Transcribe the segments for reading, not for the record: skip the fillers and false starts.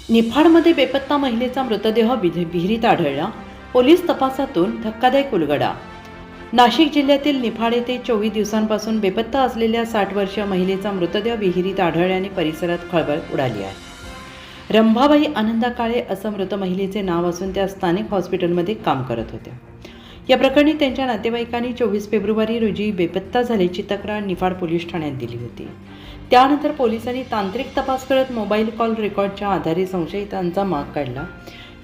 निफाडमध्ये बेपत्ता महिलेचा मृतदेह विहिरीत आढळला. पोलीस तपासातून धक्कादायक उलगडा. नाशिक जिल्ह्यातील निफाड येथे 24 दिवसांपासून बेपत्ता असलेल्या 60 वर्षीय महिलेचा मृतदेह विहिरीत आढळल्याने परिसरात खळबळ उडाली आहे. रंभाबाई आनंदा काळे असं मृत महिलेचे नाव असून त्या स्थानिक हॉस्पिटलमध्ये काम करत होत्या. या प्रकरणी त्यांच्या नातेवाईकांनी 24 फेब्रुवारी रोजी बेपत्ता झाल्याची तक्रार निफाड पोलीस ठाण्यात दिली होती. त्यानंतर पोलिसांनी तांत्रिक तपास करत मोबाईल कॉल रेकॉर्डच्या आधारे संशयितांचा माग काढला.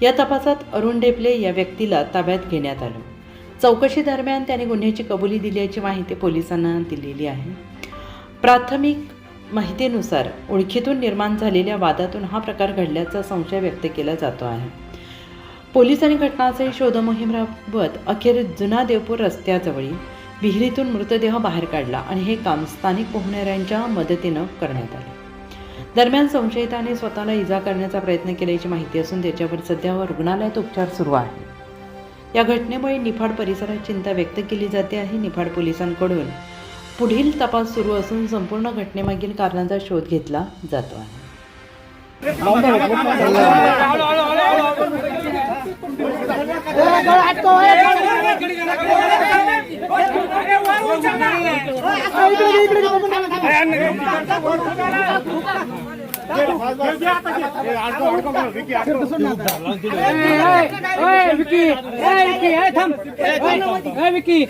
या तपासात अरुण ढेपले या व्यक्तीला ताब्यात घेण्यात आलं. चौकशी दरम्यान त्याने गुन्ह्याची कबुली दिल्याची माहिती पोलिसांना दिलेली आहे. प्राथमिक माहितीनुसार ओळखीतून निर्माण झालेल्या वादातून हा प्रकार घडल्याचा संशय व्यक्त केला जातो आहे. पोलिसांनी घटनास्थळी शोधमोहीम राबवत अखेर जुना देवपूर रस्त्याजवळील विहिरीतून मृतदेह बाहेर काढला आणि हे काम स्थानिक पोहणाऱ्यांच्या मदतीनं करण्यात आले. दरम्यान संशयिताने स्वतःला इजा करण्याचा प्रयत्न केल्याची माहिती असून त्याच्यावर सध्या रुग्णालयात उपचार सुरू आहे. या घटनेमुळे निफाड परिसरात चिंता व्यक्त केली जाते आहे. निफाड पोलिसांकडून पुढील तपास सुरू असून संपूर्ण घटनेमागील कारणांचा शोध घेतला जातो आहे. विकी